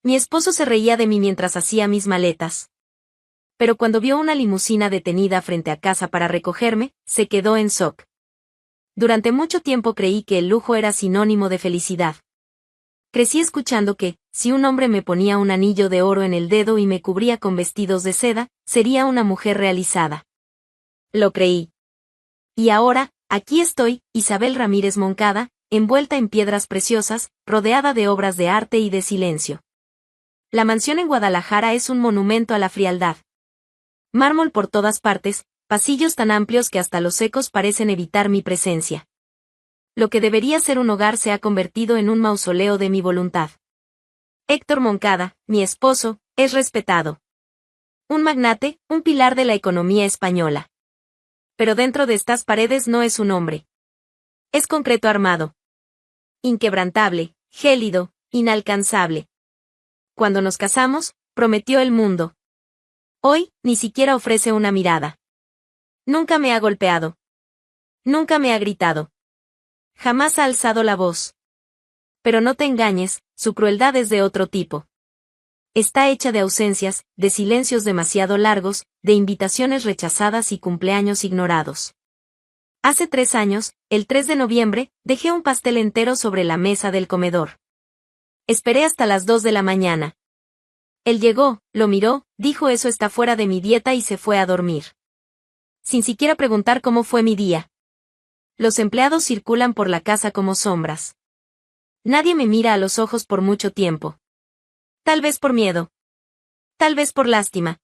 Mi esposo se reía de mí mientras hacía mis maletas. Pero cuando vio una limusina detenida frente a casa para recogerme, se quedó en shock. Durante mucho tiempo creí que el lujo era sinónimo de felicidad. Crecí escuchando que, si un hombre me ponía un anillo de oro en el dedo y me cubría con vestidos de seda, sería una mujer realizada. Lo creí. Y ahora, aquí estoy, Isabel Ramírez Moncada, envuelta en piedras preciosas, rodeada de obras de arte y de silencio. La mansión en Guadalajara es un monumento a la frialdad. Mármol por todas partes, pasillos tan amplios que hasta los ecos parecen evitar mi presencia. Lo que debería ser un hogar se ha convertido en un mausoleo de mi voluntad. Héctor Moncada, mi esposo, es respetado. Un magnate, un pilar de la economía española. Pero dentro de estas paredes no es un hombre. Es concreto armado. Inquebrantable, gélido, inalcanzable. Cuando nos casamos, prometió el mundo. Hoy, ni siquiera ofrece una mirada. Nunca me ha golpeado. Nunca me ha gritado. Jamás ha alzado la voz. Pero no te engañes, su crueldad es de otro tipo. Está hecha de ausencias, de silencios demasiado largos, de invitaciones rechazadas y cumpleaños ignorados. Hace 3 años, el 3 de noviembre, dejé un pastel entero sobre la mesa del comedor. Esperé hasta las 2 de la mañana. Él llegó, lo miró, dijo eso está fuera de mi dieta y se fue a dormir. Sin siquiera preguntar cómo fue mi día. Los empleados circulan por la casa como sombras. Nadie me mira a los ojos por mucho tiempo. Tal vez por miedo. Tal vez por lástima.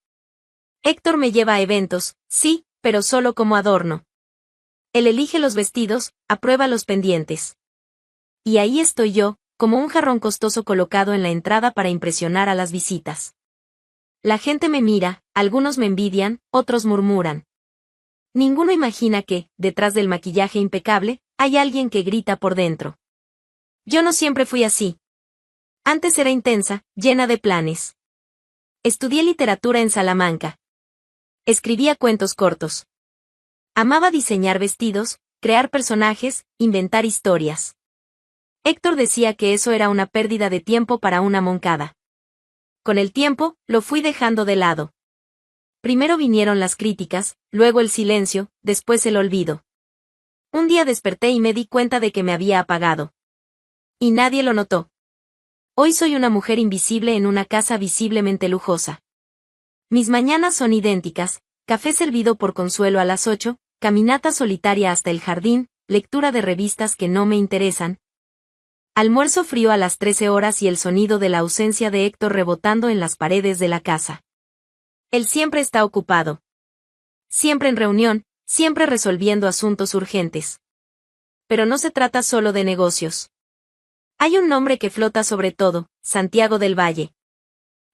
Héctor me lleva a eventos, sí, pero solo como adorno. Él elige los vestidos, aprueba los pendientes. Y ahí estoy yo, como un jarrón costoso colocado en la entrada para impresionar a las visitas. La gente me mira, algunos me envidian, otros murmuran. Ninguno imagina que, detrás del maquillaje impecable, hay alguien que grita por dentro. Yo no siempre fui así. Antes era intensa, llena de planes. Estudié literatura en Salamanca. Escribía cuentos cortos. Amaba diseñar vestidos, crear personajes, inventar historias. Héctor decía que eso era una pérdida de tiempo para una Moncada. Con el tiempo, lo fui dejando de lado. Primero vinieron las críticas, luego el silencio, después el olvido. Un día desperté y me di cuenta de que me había apagado. Y nadie lo notó. Hoy soy una mujer invisible en una casa visiblemente lujosa. Mis mañanas son idénticas, café servido por Consuelo a las 8, caminata solitaria hasta el jardín, lectura de revistas que no me interesan. Almuerzo frío a las 13 horas y el sonido de la ausencia de Héctor rebotando en las paredes de la casa. Él siempre está ocupado. Siempre en reunión, siempre resolviendo asuntos urgentes. Pero no se trata solo de negocios. Hay un nombre que flota sobre todo, Santiago del Valle.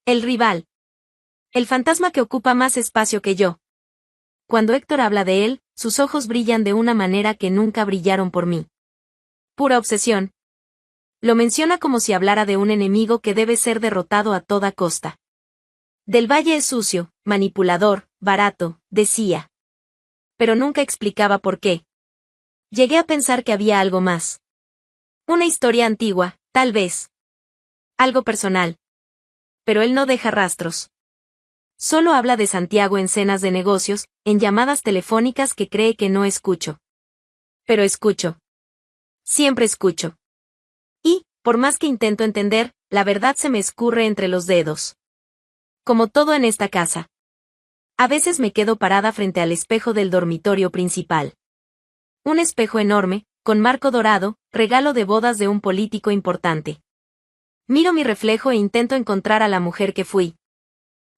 El rival. El fantasma que ocupa más espacio que yo. Cuando Héctor habla de él, sus ojos brillan de una manera que nunca brillaron por mí. Pura obsesión. Lo menciona como si hablara de un enemigo que debe ser derrotado a toda costa. Del Valle es sucio, manipulador, barato, decía. Pero nunca explicaba por qué. Llegué a pensar que había algo más. Una historia antigua, tal vez. Algo personal. Pero él no deja rastros. Solo habla de Santiago en cenas de negocios, en llamadas telefónicas que cree que no escucho. Pero escucho. Siempre escucho. Y, por más que intento entender, la verdad se me escurre entre los dedos. Como todo en esta casa. A veces me quedo parada frente al espejo del dormitorio principal. Un espejo enorme, con marco dorado, regalo de bodas de un político importante. Miro mi reflejo e intento encontrar a la mujer que fui.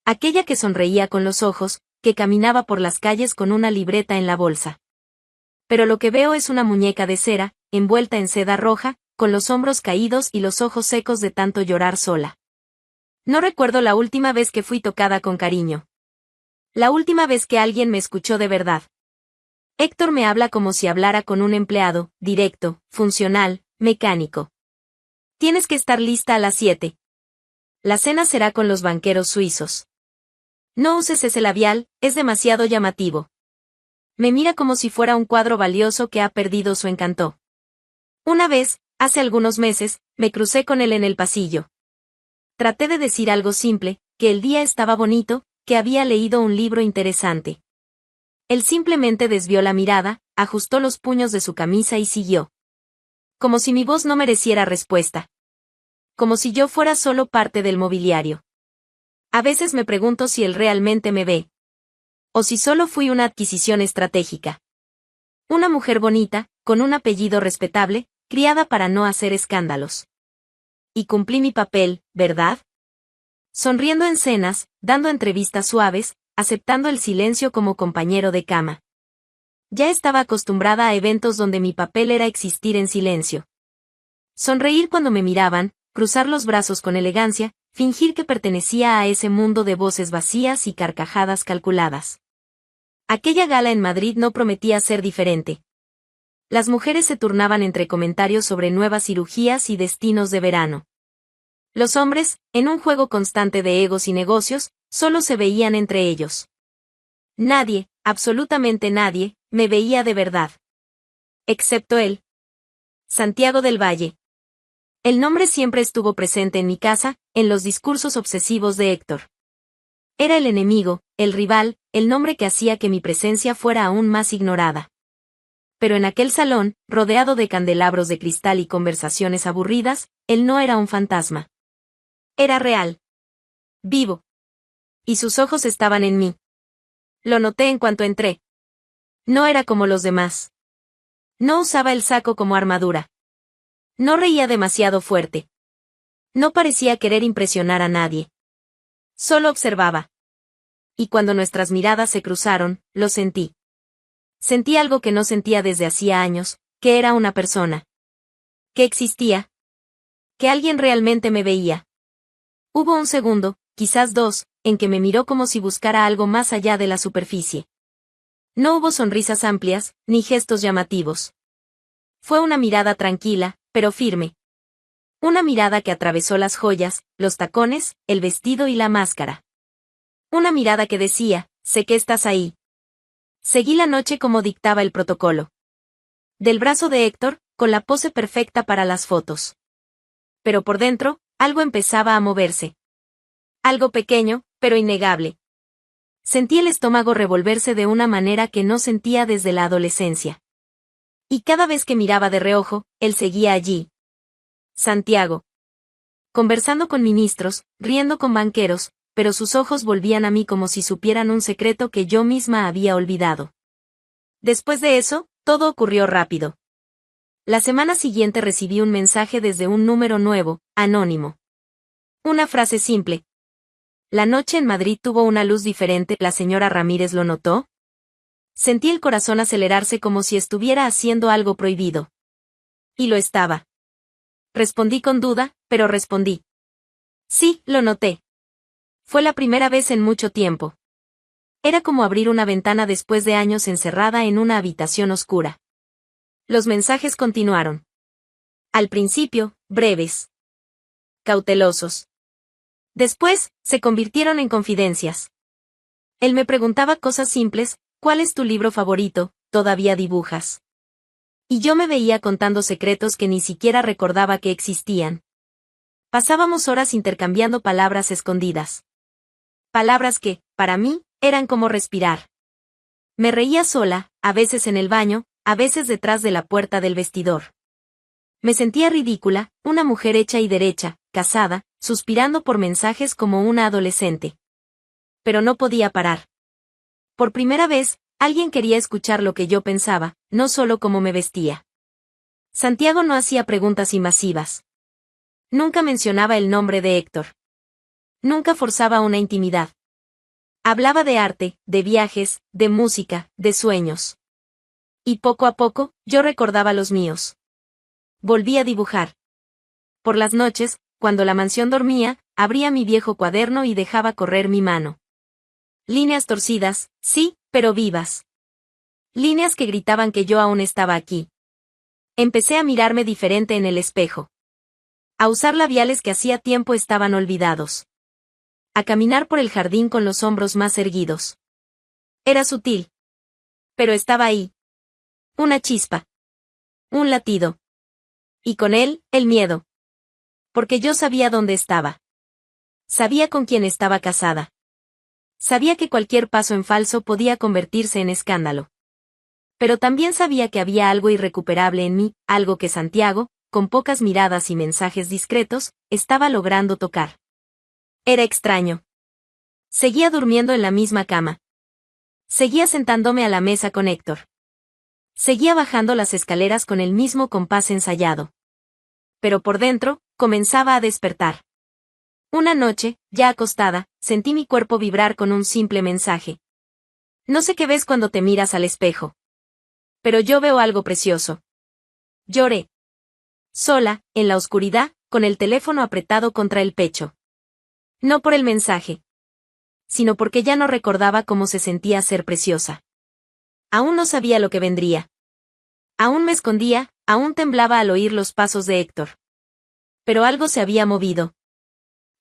Aquella que sonreía con los ojos, que caminaba por las calles con una libreta en la bolsa. Pero lo que veo es una muñeca de cera, envuelta en seda roja, con los hombros caídos y los ojos secos de tanto llorar sola. No recuerdo la última vez que fui tocada con cariño. La última vez que alguien me escuchó de verdad. Héctor me habla como si hablara con un empleado, directo, funcional, mecánico. Tienes que estar lista a las 7. La cena será con los banqueros suizos. No uses ese labial, es demasiado llamativo. Me mira como si fuera un cuadro valioso que ha perdido su encanto. Una vez, hace algunos meses, me crucé con él en el pasillo. Traté de decir algo simple, que el día estaba bonito, que había leído un libro interesante. Él simplemente desvió la mirada, ajustó los puños de su camisa y siguió. Como si mi voz no mereciera respuesta. Como si yo fuera solo parte del mobiliario. A veces me pregunto si él realmente me ve. O si solo fui una adquisición estratégica. Una mujer bonita, con un apellido respetable, criada para no hacer escándalos. Y cumplí mi papel, ¿verdad? Sonriendo en cenas, dando entrevistas suaves, aceptando el silencio como compañero de cama. Ya estaba acostumbrada a eventos donde mi papel era existir en silencio. Sonreír cuando me miraban, cruzar los brazos con elegancia, fingir que pertenecía a ese mundo de voces vacías y carcajadas calculadas. Aquella gala en Madrid no prometía ser diferente. Las mujeres se turnaban entre comentarios sobre nuevas cirugías y destinos de verano. Los hombres, en un juego constante de egos y negocios, solo se veían entre ellos. Nadie, absolutamente nadie, me veía de verdad. Excepto él. Santiago del Valle. El nombre siempre estuvo presente en mi casa, en los discursos obsesivos de Héctor. Era el enemigo, el rival, el nombre que hacía que mi presencia fuera aún más ignorada. Pero en aquel salón, rodeado de candelabros de cristal y conversaciones aburridas, él no era un fantasma. Era real. Vivo. Y sus ojos estaban en mí. Lo noté en cuanto entré. No era como los demás. No usaba el saco como armadura. No reía demasiado fuerte. No parecía querer impresionar a nadie. Solo observaba. Y cuando nuestras miradas se cruzaron, lo sentí. Sentí algo que no sentía desde hacía años, que era una persona. Que existía. Que alguien realmente me veía. Hubo un segundo, quizás dos, en que me miró como si buscara algo más allá de la superficie. No hubo sonrisas amplias, ni gestos llamativos. Fue una mirada tranquila, pero firme. Una mirada que atravesó las joyas, los tacones, el vestido y la máscara. Una mirada que decía, sé que estás ahí. Seguí la noche como dictaba el protocolo. Del brazo de Héctor, con la pose perfecta para las fotos. Pero por dentro, algo empezaba a moverse. Algo pequeño, pero innegable. Sentí el estómago revolverse de una manera que no sentía desde la adolescencia. Y cada vez que miraba de reojo, él seguía allí. Santiago. Conversando con ministros, riendo con banqueros, pero sus ojos volvían a mí como si supieran un secreto que yo misma había olvidado. Después de eso, todo ocurrió rápido. La semana siguiente recibí un mensaje desde un número nuevo, anónimo. Una frase simple. La noche en Madrid tuvo una luz diferente, ¿la señora Ramírez lo notó? Sentí el corazón acelerarse como si estuviera haciendo algo prohibido. Y lo estaba. Respondí con duda, pero respondí. Sí, lo noté. Fue la primera vez en mucho tiempo. Era como abrir una ventana después de años encerrada en una habitación oscura. Los mensajes continuaron. Al principio, breves. Cautelosos. Después, se convirtieron en confidencias. Él me preguntaba cosas simples, ¿cuál es tu libro favorito? ¿Todavía dibujas? Y yo me veía contando secretos que ni siquiera recordaba que existían. Pasábamos horas intercambiando palabras escondidas. Palabras que, para mí, eran como respirar. Me reía sola, a veces en el baño, a veces detrás de la puerta del vestidor. Me sentía ridícula, una mujer hecha y derecha, casada, suspirando por mensajes como una adolescente. Pero no podía parar. Por primera vez, alguien quería escuchar lo que yo pensaba, no solo cómo me vestía. Santiago no hacía preguntas invasivas. Nunca mencionaba el nombre de Héctor. Nunca forzaba una intimidad. Hablaba de arte, de viajes, de música, de sueños. Y poco a poco, yo recordaba los míos. Volví a dibujar. Por las noches, cuando la mansión dormía, abría mi viejo cuaderno y dejaba correr mi mano. Líneas torcidas, sí, pero vivas. Líneas que gritaban que yo aún estaba aquí. Empecé a mirarme diferente en el espejo. A usar labiales que hacía tiempo estaban olvidados. A caminar por el jardín con los hombros más erguidos. Era sutil. Pero estaba ahí. Una chispa. Un latido. Y con él, el miedo. Porque yo sabía dónde estaba. Sabía con quién estaba casada. Sabía que cualquier paso en falso podía convertirse en escándalo. Pero también sabía que había algo irrecuperable en mí, algo que Santiago, con pocas miradas y mensajes discretos, estaba logrando tocar. Era extraño. Seguía durmiendo en la misma cama. Seguía sentándome a la mesa con Héctor. Seguía bajando las escaleras con el mismo compás ensayado. Pero por dentro, comenzaba a despertar. Una noche, ya acostada, sentí mi cuerpo vibrar con un simple mensaje. No sé qué ves cuando te miras al espejo. Pero yo veo algo precioso. Lloré. Sola, en la oscuridad, con el teléfono apretado contra el pecho. No por el mensaje, sino porque ya no recordaba cómo se sentía ser preciosa. Aún no sabía lo que vendría. Aún me escondía, aún temblaba al oír los pasos de Héctor. Pero algo se había movido.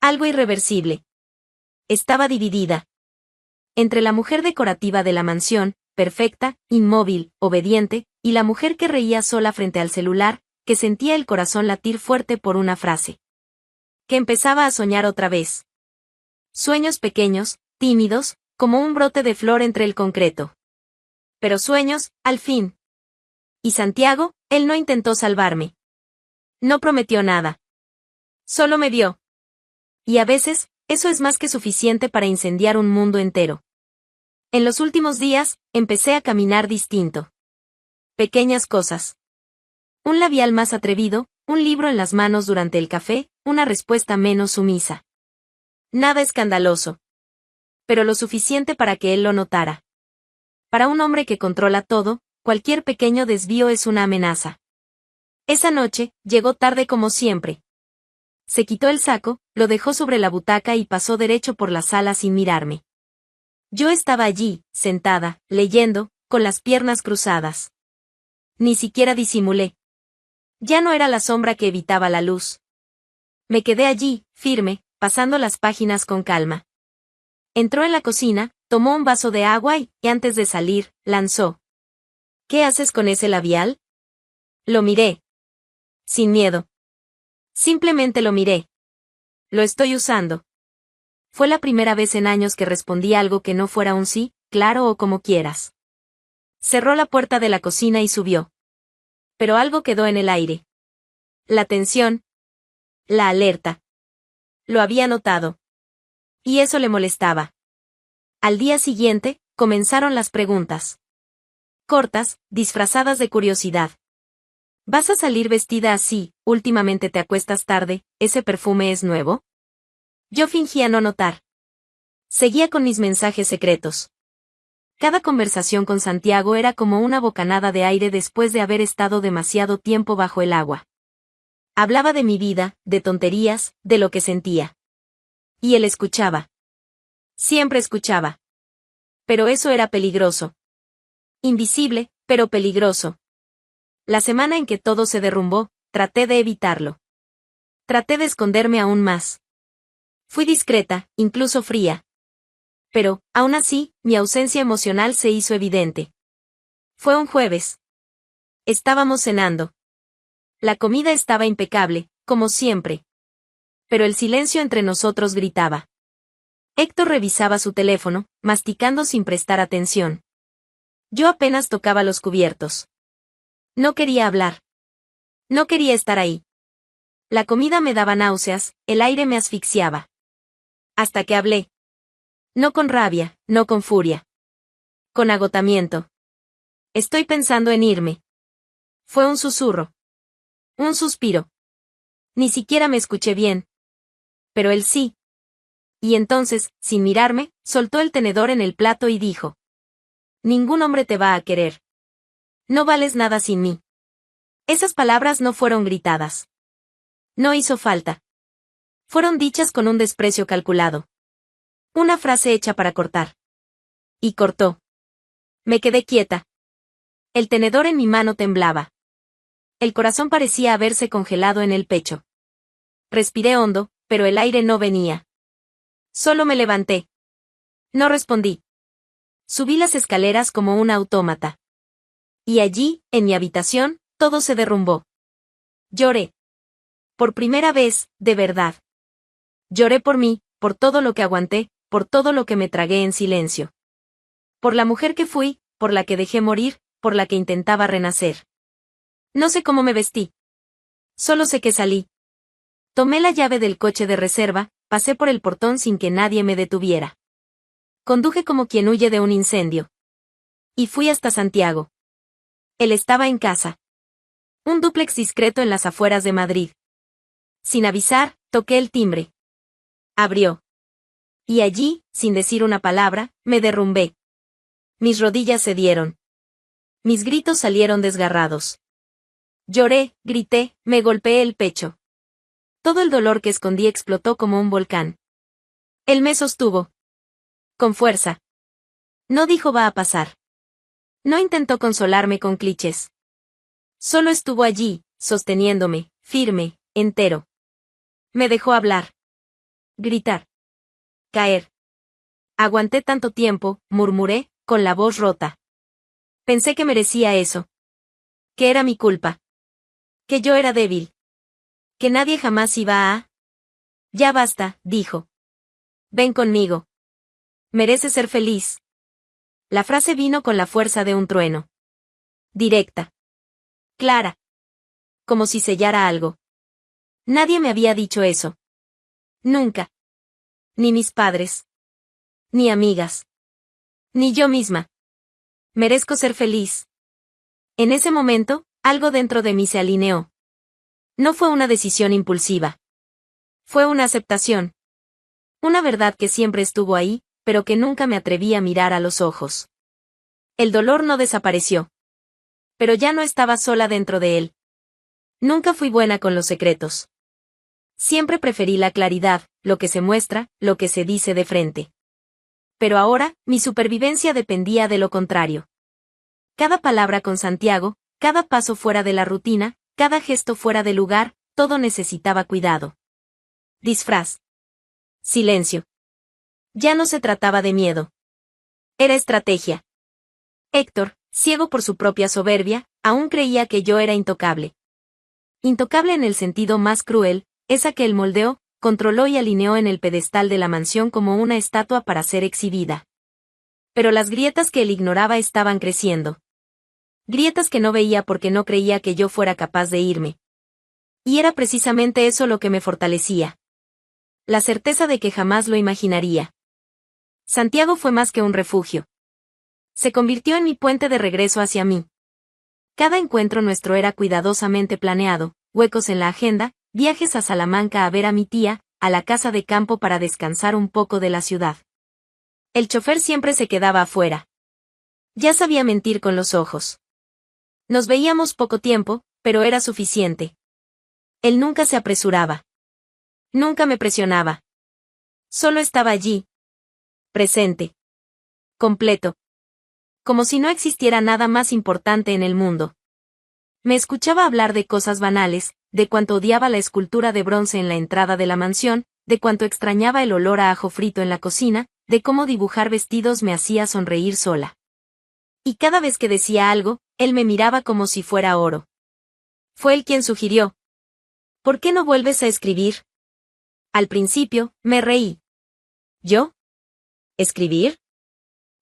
Algo irreversible. Estaba dividida. Entre la mujer decorativa de la mansión, perfecta, inmóvil, obediente, y la mujer que reía sola frente al celular, que sentía el corazón latir fuerte por una frase. Que empezaba a soñar otra vez. Sueños pequeños, tímidos, como un brote de flor entre el concreto. Pero sueños, al fin. Y Santiago, él no intentó salvarme. No prometió nada. Solo me vio. Y a veces, eso es más que suficiente para incendiar un mundo entero. En los últimos días, empecé a caminar distinto. Pequeñas cosas. Un labial más atrevido, un libro en las manos durante el café, una respuesta menos sumisa. Nada escandaloso. Pero lo suficiente para que él lo notara. Para un hombre que controla todo, cualquier pequeño desvío es una amenaza. Esa noche, llegó tarde como siempre. Se quitó el saco, lo dejó sobre la butaca y pasó derecho por la sala sin mirarme. Yo estaba allí, sentada, leyendo, con las piernas cruzadas. Ni siquiera disimulé. Ya no era la sombra que evitaba la luz. Me quedé allí, firme, pasando las páginas con calma. Entró en la cocina, tomó un vaso de agua y, antes de salir, lanzó. ¿Qué haces con ese labial? Lo miré. Sin miedo. Simplemente lo miré. Lo estoy usando. Fue la primera vez en años que respondí algo que no fuera un sí, claro o como quieras. Cerró la puerta de la cocina y subió. Pero algo quedó en el aire. La tensión. La alerta. Lo había notado. Y eso le molestaba. Al día siguiente, comenzaron las preguntas. Cortas, disfrazadas de curiosidad. ¿Vas a salir vestida así? Últimamente te acuestas tarde, ¿ese perfume es nuevo? Yo fingía no notar. Seguía con mis mensajes secretos. Cada conversación con Santiago era como una bocanada de aire después de haber estado demasiado tiempo bajo el agua. Hablaba de mi vida, de tonterías, de lo que sentía. Y él escuchaba. Siempre escuchaba. Pero eso era peligroso. Invisible, pero peligroso. La semana en que todo se derrumbó, traté de evitarlo. Traté de esconderme aún más. Fui discreta, incluso fría. Pero, aún así, mi ausencia emocional se hizo evidente. Fue un jueves. Estábamos cenando. La comida estaba impecable, como siempre. Pero el silencio entre nosotros gritaba. Héctor revisaba su teléfono, masticando sin prestar atención. Yo apenas tocaba los cubiertos. No quería hablar. No quería estar ahí. La comida me daba náuseas, el aire me asfixiaba. Hasta que hablé. No con rabia, no con furia. Con agotamiento. Estoy pensando en irme. Fue un susurro. Un suspiro. Ni siquiera me escuché bien. Pero él sí. Y entonces, sin mirarme, soltó el tenedor en el plato y dijo. Ningún hombre te va a querer. No vales nada sin mí. Esas palabras no fueron gritadas. No hizo falta. Fueron dichas con un desprecio calculado. Una frase hecha para cortar. Y cortó. Me quedé quieta. El tenedor en mi mano temblaba. El corazón parecía haberse congelado en el pecho. Respiré hondo, pero el aire no venía. Solo me levanté. No respondí. Subí las escaleras como un autómata. Y allí, en mi habitación, todo se derrumbó. Lloré. Por primera vez, de verdad. Lloré por mí, por todo lo que aguanté, por todo lo que me tragué en silencio. Por la mujer que fui, por la que dejé morir, por la que intentaba renacer. No sé cómo me vestí. Solo sé que salí. Tomé la llave del coche de reserva, pasé por el portón sin que nadie me detuviera. Conduje como quien huye de un incendio. Y fui hasta Santiago. Él estaba en casa. Un dúplex discreto en las afueras de Madrid. Sin avisar, toqué el timbre. Abrió. Y allí, sin decir una palabra, me derrumbé. Mis rodillas cedieron. Mis gritos salieron desgarrados. Lloré, grité, me golpeé el pecho. Todo el dolor que escondí explotó como un volcán. Él me sostuvo. Con fuerza. No dijo va a pasar. No intentó consolarme con clichés. Solo estuvo allí, sosteniéndome, firme, entero. Me dejó hablar. Gritar. Caer. Aguanté tanto tiempo, murmuré, con la voz rota. Pensé que merecía eso. Que era mi culpa. Que yo era débil. Que nadie jamás iba a... Ya basta, dijo. Ven conmigo. Mereces ser feliz. La frase vino con la fuerza de un trueno. Directa. Clara. Como si sellara algo. Nadie me había dicho eso. Nunca. Ni mis padres. Ni amigas. Ni yo misma. Merezco ser feliz. En ese momento, algo dentro de mí se alineó. No fue una decisión impulsiva. Fue una aceptación. Una verdad que siempre estuvo ahí, pero que nunca me atreví a mirar a los ojos. El dolor no desapareció. Pero ya no estaba sola dentro de él. Nunca fui buena con los secretos. Siempre preferí la claridad, lo que se muestra, lo que se dice de frente. Pero ahora, mi supervivencia dependía de lo contrario. Cada palabra con Santiago, cada paso fuera de la rutina, cada gesto fuera de lugar, todo necesitaba cuidado. Disfraz. Silencio. Ya no se trataba de miedo. Era estrategia. Héctor, ciego por su propia soberbia, aún creía que yo era intocable. Intocable en el sentido más cruel, esa que él moldeó, controló y alineó en el pedestal de la mansión como una estatua para ser exhibida. Pero las grietas que él ignoraba estaban creciendo. Grietas que no veía porque no creía que yo fuera capaz de irme. Y era precisamente eso lo que me fortalecía. La certeza de que jamás lo imaginaría. Santiago fue más que un refugio. Se convirtió en mi puente de regreso hacia mí. Cada encuentro nuestro era cuidadosamente planeado, huecos en la agenda, viajes a Salamanca a ver a mi tía, a la casa de campo para descansar un poco de la ciudad. El chofer siempre se quedaba afuera. Ya sabía mentir con los ojos. Nos veíamos poco tiempo, pero era suficiente. Él nunca se apresuraba. Nunca me presionaba. Solo estaba allí. Presente. Completo. Como si no existiera nada más importante en el mundo. Me escuchaba hablar de cosas banales, de cuánto odiaba la escultura de bronce en la entrada de la mansión, de cuánto extrañaba el olor a ajo frito en la cocina, de cómo dibujar vestidos me hacía sonreír sola. Y cada vez que decía algo, él me miraba como si fuera oro. Fue él quien sugirió. ¿Por qué no vuelves a escribir? Al principio, me reí. ¿Yo? ¿Escribir?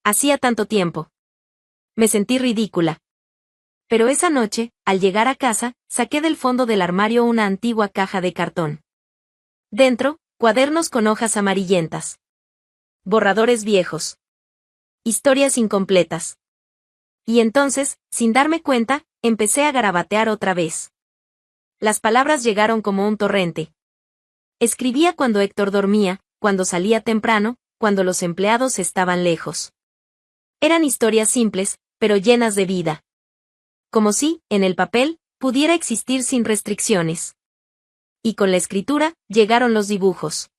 Hacía tanto tiempo. Me sentí ridícula. Pero esa noche, al llegar a casa, saqué del fondo del armario una antigua caja de cartón. Dentro, cuadernos con hojas amarillentas. Borradores viejos. Historias incompletas. Y entonces, sin darme cuenta, empecé a garabatear otra vez. Las palabras llegaron como un torrente. Escribía cuando Héctor dormía, cuando salía temprano, cuando los empleados estaban lejos. Eran historias simples, pero llenas de vida. Como si, en el papel, pudiera existir sin restricciones. Y con la escritura, llegaron los dibujos.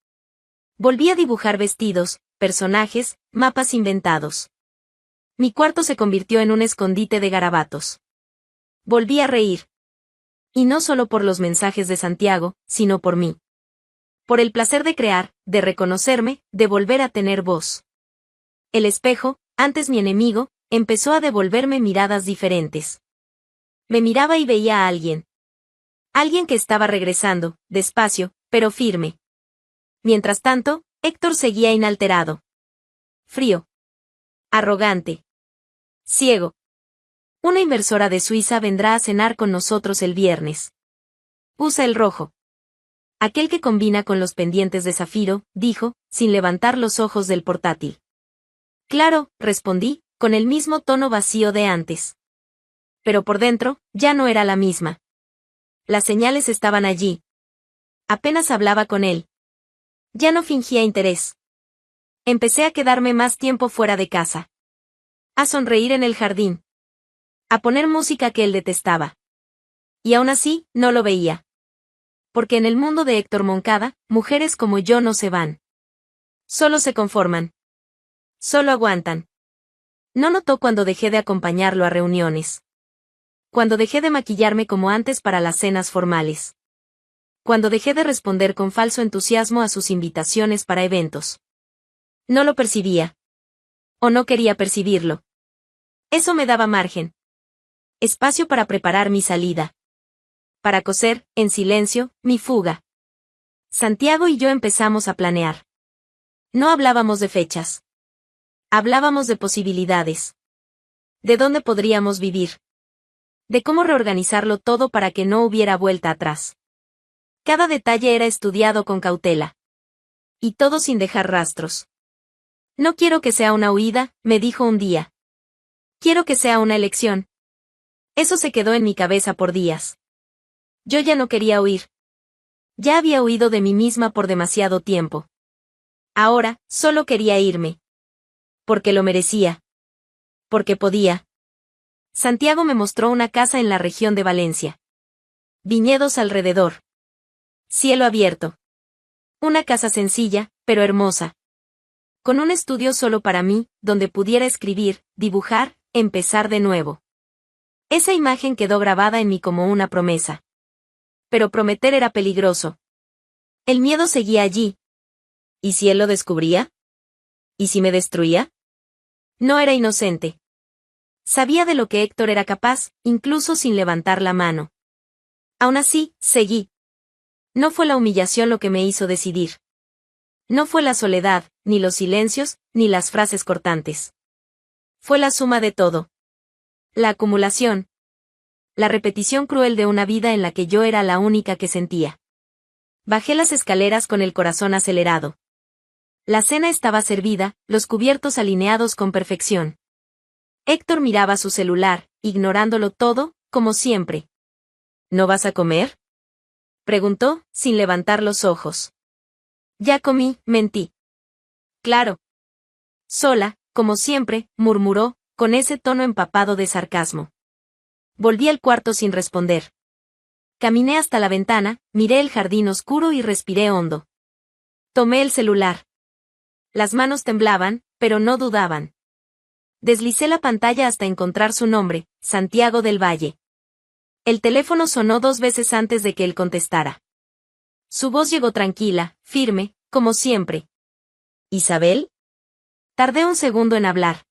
Volví a dibujar vestidos, personajes, mapas inventados. Mi cuarto se convirtió en un escondite de garabatos. Volví a reír. Y no solo por los mensajes de Santiago, sino por mí. Por el placer de crear, de reconocerme, de volver a tener voz. El espejo, antes mi enemigo, empezó a devolverme miradas diferentes. Me miraba y veía a alguien. Alguien que estaba regresando, despacio, pero firme. Mientras tanto, Héctor seguía inalterado. Frío. Arrogante. Ciego. Una inversora de Suiza vendrá a cenar con nosotros el viernes. Usa el rojo. Aquel que combina con los pendientes de zafiro, dijo, sin levantar los ojos del portátil. Claro, respondí, con el mismo tono vacío de antes. Pero por dentro, ya no era la misma. Las señales estaban allí. Apenas hablaba con él. Ya no fingía interés. Empecé a quedarme más tiempo fuera de casa. A sonreír en el jardín. A poner música que él detestaba. Y aún así, no lo veía. Porque en el mundo de Héctor Moncada, mujeres como yo no se van. Solo se conforman. Solo aguantan. No notó cuando dejé de acompañarlo a reuniones. Cuando dejé de maquillarme como antes para las cenas formales. Cuando dejé de responder con falso entusiasmo a sus invitaciones para eventos. No lo percibía. O no quería percibirlo. Eso me daba margen. Espacio para preparar mi salida. Para coser, en silencio, mi fuga. Santiago y yo empezamos a planear. No hablábamos de fechas. Hablábamos de posibilidades. De dónde podríamos vivir. De cómo reorganizarlo todo para que no hubiera vuelta atrás. Cada detalle era estudiado con cautela. Y todo sin dejar rastros. No quiero que sea una huida, me dijo un día. Quiero que sea una elección. Eso se quedó en mi cabeza por días. Yo ya no quería huir. Ya había huido de mí misma por demasiado tiempo. Ahora, solo quería irme. Porque lo merecía. Porque podía. Santiago me mostró una casa en la región de Valencia. Viñedos alrededor. Cielo abierto. Una casa sencilla, pero hermosa. Con un estudio solo para mí, donde pudiera escribir, dibujar, empezar de nuevo. Esa imagen quedó grabada en mí como una promesa. Pero prometer era peligroso. El miedo seguía allí. ¿Y si él lo descubría? ¿Y si me destruía? No era inocente. Sabía de lo que Héctor era capaz, incluso sin levantar la mano. Aún así, seguí. No fue la humillación lo que me hizo decidir. No fue la soledad, ni los silencios, ni las frases cortantes. Fue la suma de todo. La acumulación. La repetición cruel de una vida en la que yo era la única que sentía. Bajé las escaleras con el corazón acelerado. La cena estaba servida, los cubiertos alineados con perfección. Héctor miraba su celular, ignorándolo todo, como siempre. ¿No vas a comer?, preguntó, sin levantar los ojos. Ya comí, mentí. Claro. Sola, como siempre, murmuró, con ese tono empapado de sarcasmo. Volví al cuarto sin responder. Caminé hasta la ventana, miré el jardín oscuro y respiré hondo. Tomé el celular. Las manos temblaban, pero no dudaban. Deslicé la pantalla hasta encontrar su nombre, Santiago del Valle. El teléfono sonó 2 veces antes de que él contestara. Su voz llegó tranquila, firme, como siempre. ¿Isabel? Tardé un segundo en hablar.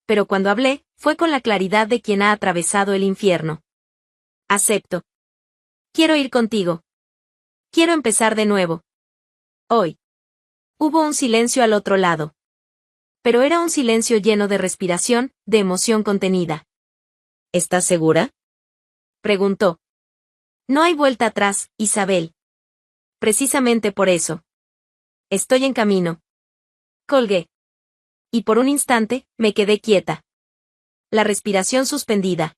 Pero cuando hablé, fue con la claridad de quien ha atravesado el infierno. Acepto. Quiero ir contigo. Quiero empezar de nuevo. Hoy. Hubo un silencio al otro lado. Pero era un silencio lleno de respiración, de emoción contenida. ¿Estás segura?, preguntó. No hay vuelta atrás, Isabel. Precisamente por eso. Estoy en camino. Colgué. Y por un instante, me quedé quieta. La respiración suspendida.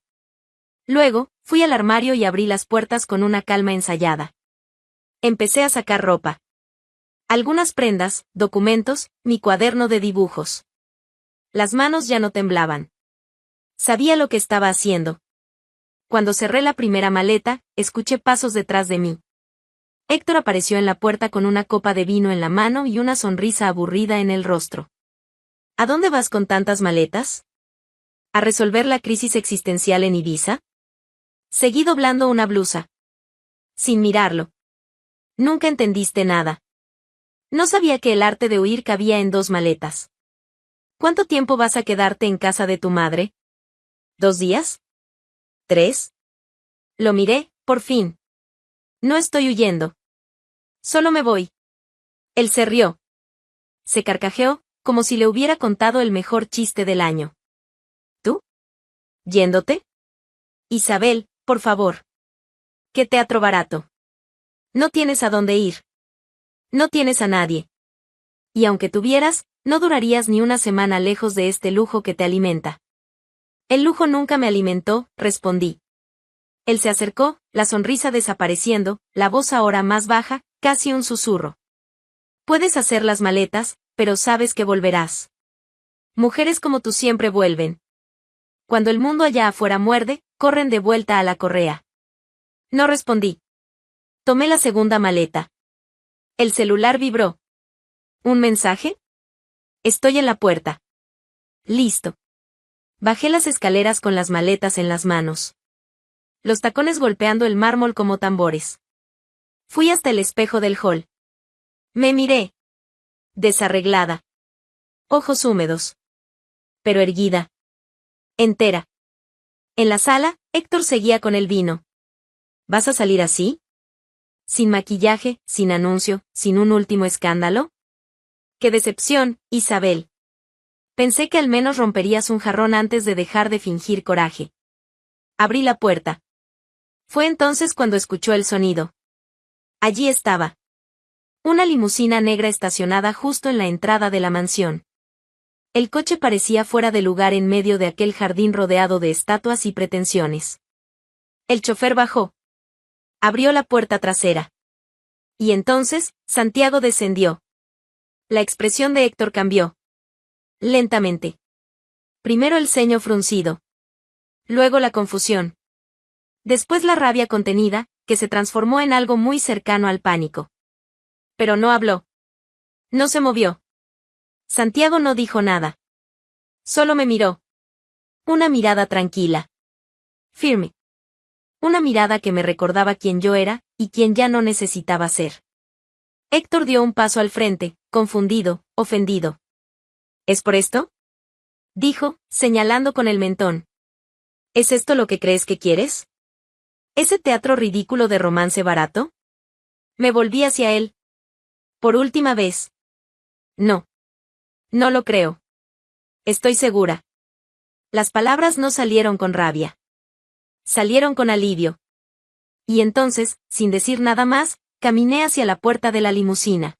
Luego, fui al armario y abrí las puertas con una calma ensayada. Empecé a sacar ropa. Algunas prendas, documentos, mi cuaderno de dibujos. Las manos ya no temblaban. Sabía lo que estaba haciendo. Cuando cerré la primera maleta, escuché pasos detrás de mí. Héctor apareció en la puerta con una copa de vino en la mano y una sonrisa aburrida en el rostro. ¿A dónde vas con tantas maletas? ¿A resolver la crisis existencial en Ibiza? Seguí doblando una blusa. Sin mirarlo. Nunca entendiste nada. No sabía que el arte de huir cabía en 2 maletas. ¿Cuánto tiempo vas a quedarte en casa de tu madre? ¿2 días? ¿3? Lo miré, por fin. No estoy huyendo. Solo me voy. Él se rió. se carcajeó, como si le hubiera contado el mejor chiste del año. ¿Tú? ¿Yéndote? Isabel, por favor. ¿Qué teatro barato? No tienes a dónde ir. No tienes a nadie. Y aunque tuvieras, no durarías ni una semana lejos de este lujo que te alimenta. El lujo nunca me alimentó, respondí. Él se acercó, la sonrisa desapareciendo, la voz ahora más baja, casi un susurro. Puedes hacer las maletas, pero sabes que volverás. Mujeres como tú siempre vuelven. Cuando el mundo allá afuera muerde, corren de vuelta a la correa. No respondí. Tomé la segunda maleta. El celular vibró. ¿Un mensaje? Estoy en la puerta. Listo. Bajé las escaleras con las maletas en las manos. Los tacones golpeando el mármol como tambores. Fui hasta el espejo del hall. Me miré. Desarreglada. Ojos húmedos. Pero erguida. Entera. En la sala, Héctor seguía con el vino. ¿Vas a salir así? ¿Sin maquillaje, sin anuncio, sin un último escándalo? ¡Qué decepción, Isabel! Pensé que al menos romperías un jarrón antes de dejar de fingir coraje. Abrí la puerta. Fue entonces cuando escuchó el sonido. Allí estaba. Una limusina negra estacionada justo en la entrada de la mansión. El coche parecía fuera de lugar en medio de aquel jardín rodeado de estatuas y pretensiones. El chofer bajó. Abrió la puerta trasera. Y entonces, Santiago descendió. La expresión de Héctor cambió. Lentamente. Primero el ceño fruncido. Luego la confusión. Después la rabia contenida, que se transformó en algo muy cercano al pánico. Pero no habló. No se movió. Santiago no dijo nada. Solo me miró. Una mirada tranquila. Firme. Una mirada que me recordaba quién yo era, y quién ya no necesitaba ser. Héctor dio un paso al frente, confundido, ofendido. ¿Es por esto? Dijo, señalando con el mentón. ¿Es esto lo que crees que quieres? ¿Ese teatro ridículo de romance barato? Me volví hacia él. Por última vez. No. No lo creo. Estoy segura. Las palabras no salieron con rabia. Salieron con alivio. Y entonces, sin decir nada más, caminé hacia la puerta de la limusina.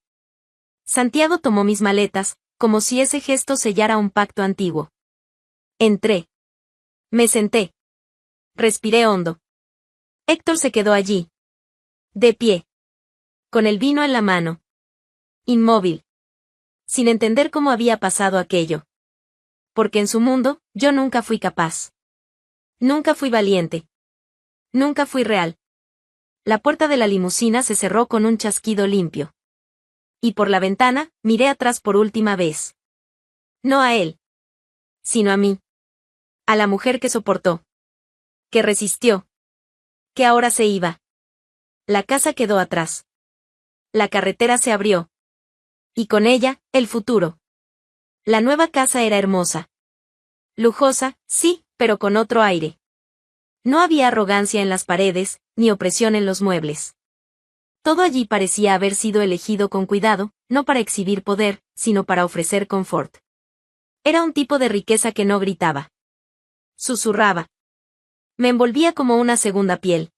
Santiago tomó mis maletas, como si ese gesto sellara un pacto antiguo. Entré. Me senté. Respiré hondo. Héctor se quedó allí. De pie. Con el vino en la mano. Inmóvil. Sin entender cómo había pasado aquello. Porque en su mundo, yo nunca fui capaz. Nunca fui valiente. Nunca fui real. La puerta de la limusina se cerró con un chasquido limpio. Y por la ventana, miré atrás por última vez. No a él. Sino a mí. A la mujer que soportó. Que resistió. Que ahora se iba. La casa quedó atrás. La carretera se abrió. Y con ella, el futuro. La nueva casa era hermosa. Lujosa, sí, pero con otro aire. No había arrogancia en las paredes, ni opresión en los muebles. Todo allí parecía haber sido elegido con cuidado, no para exhibir poder, sino para ofrecer confort. Era un tipo de riqueza que no gritaba. Susurraba. Me envolvía como una segunda piel.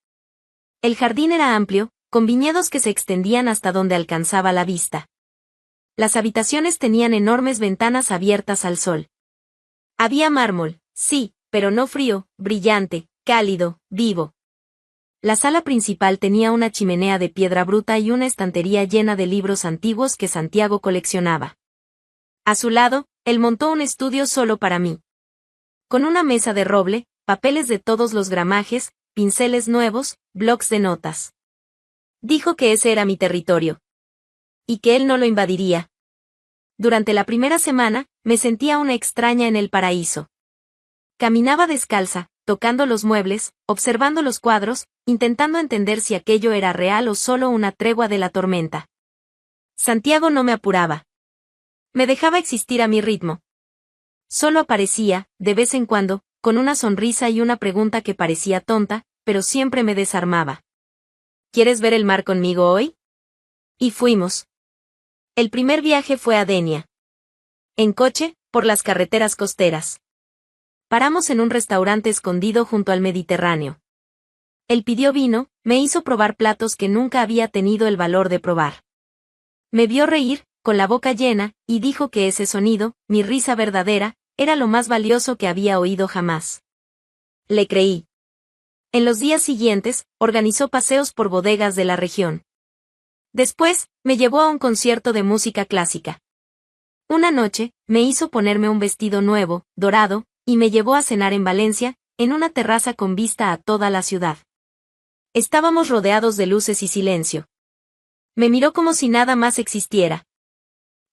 El jardín era amplio, con viñedos que se extendían hasta donde alcanzaba la vista. Las habitaciones tenían enormes ventanas abiertas al sol. Había mármol, sí, pero no frío, brillante, cálido, vivo. La sala principal tenía una chimenea de piedra bruta y una estantería llena de libros antiguos que Santiago coleccionaba. A su lado, él montó un estudio solo para mí. Con una mesa de roble, papeles de todos los gramajes, pinceles nuevos, blocs de notas. Dijo que ese era mi territorio. Y que él no lo invadiría. Durante la primera semana, me sentía una extraña en el paraíso. Caminaba descalza, tocando los muebles, observando los cuadros, intentando entender si aquello era real o solo una tregua de la tormenta. Santiago no me apuraba. Me dejaba existir a mi ritmo. Solo aparecía, de vez en cuando, con una sonrisa y una pregunta que parecía tonta, pero siempre me desarmaba. ¿Quieres ver el mar conmigo hoy? Y fuimos. El primer viaje fue a Denia. En coche, por las carreteras costeras. Paramos en un restaurante escondido junto al Mediterráneo. Él pidió vino, me hizo probar platos que nunca había tenido el valor de probar. Me vio reír, con la boca llena, y dijo que ese sonido, mi risa verdadera, era lo más valioso que había oído jamás. Le creí. En los días siguientes, organizó paseos por bodegas de la región. Después, me llevó a un concierto de música clásica. Una noche, me hizo ponerme un vestido nuevo, dorado, y me llevó a cenar en Valencia, en una terraza con vista a toda la ciudad. Estábamos rodeados de luces y silencio. Me miró como si nada más existiera.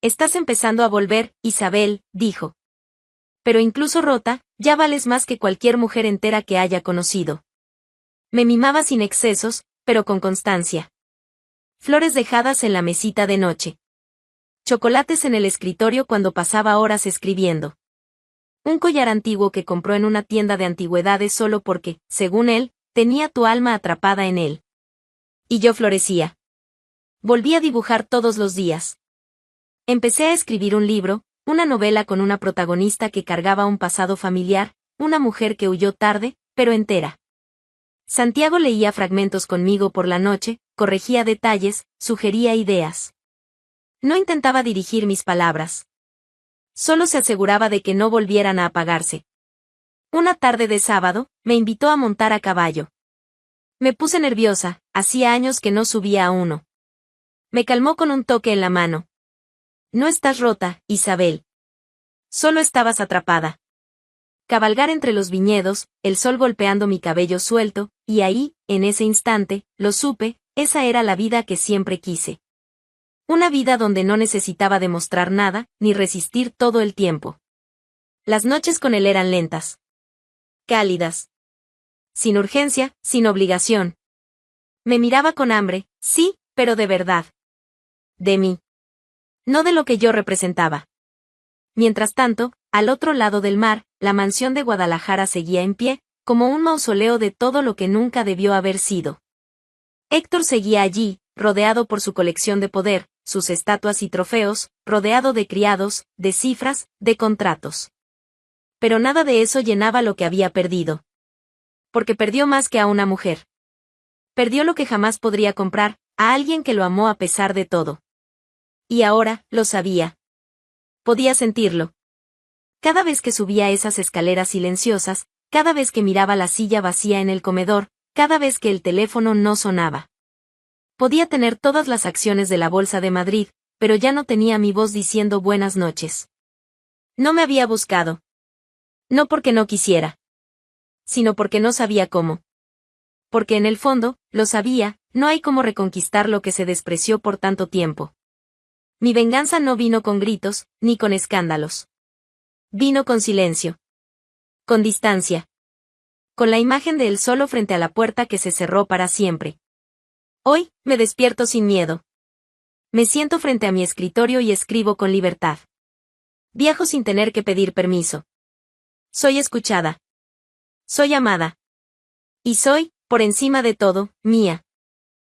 Estás empezando a volver, Isabel, dijo. Pero incluso rota, ya vales más que cualquier mujer entera que haya conocido. Me mimaba sin excesos, pero con constancia. Flores dejadas en la mesita de noche. Chocolates en el escritorio cuando pasaba horas escribiendo. Un collar antiguo que compró en una tienda de antigüedades solo porque, según él, tenía tu alma atrapada en él. Y yo florecía. Volví a dibujar todos los días. Empecé a escribir un libro, una novela con una protagonista que cargaba un pasado familiar, una mujer que huyó tarde, pero entera. Santiago leía fragmentos conmigo por la noche, corregía detalles, sugería ideas. No intentaba dirigir mis palabras. Solo se aseguraba de que no volvieran a apagarse. Una tarde de sábado, me invitó a montar a caballo. Me puse nerviosa, hacía años que no subía a uno. Me calmó con un toque en la mano. No estás rota, Isabel. Solo estabas atrapada. Cabalgar entre los viñedos, el sol golpeando mi cabello suelto, y ahí, en ese instante, lo supe, esa era la vida que siempre quise. Una vida donde no necesitaba demostrar nada, ni resistir todo el tiempo. Las noches con él eran lentas. Cálidas. Sin urgencia, sin obligación. Me miraba con hambre, sí, pero de verdad. De mí. No de lo que yo representaba. Mientras tanto, al otro lado del mar, la mansión de Guadalajara seguía en pie, como un mausoleo de todo lo que nunca debió haber sido. Héctor seguía allí, rodeado por su colección de poder, sus estatuas y trofeos, rodeado de criados, de cifras, de contratos. Pero nada de eso llenaba lo que había perdido. Porque perdió más que a una mujer. Perdió lo que jamás podría comprar, a alguien que lo amó a pesar de todo. Y ahora, lo sabía. Podía sentirlo. Cada vez que subía esas escaleras silenciosas, cada vez que miraba la silla vacía en el comedor, cada vez que el teléfono no sonaba. Podía tener todas las acciones de la Bolsa de Madrid, pero ya no tenía mi voz diciendo buenas noches. No me había buscado. No porque no quisiera. Sino porque no sabía cómo. Porque en el fondo, lo sabía, no hay cómo reconquistar lo que se despreció por tanto tiempo. Mi venganza no vino con gritos, ni con escándalos. Vino con silencio. Con distancia. Con la imagen de él solo frente a la puerta que se cerró para siempre. Hoy, me despierto sin miedo. Me siento frente a mi escritorio y escribo con libertad. Viajo sin tener que pedir permiso. Soy escuchada. Soy amada. Y soy, por encima de todo, mía.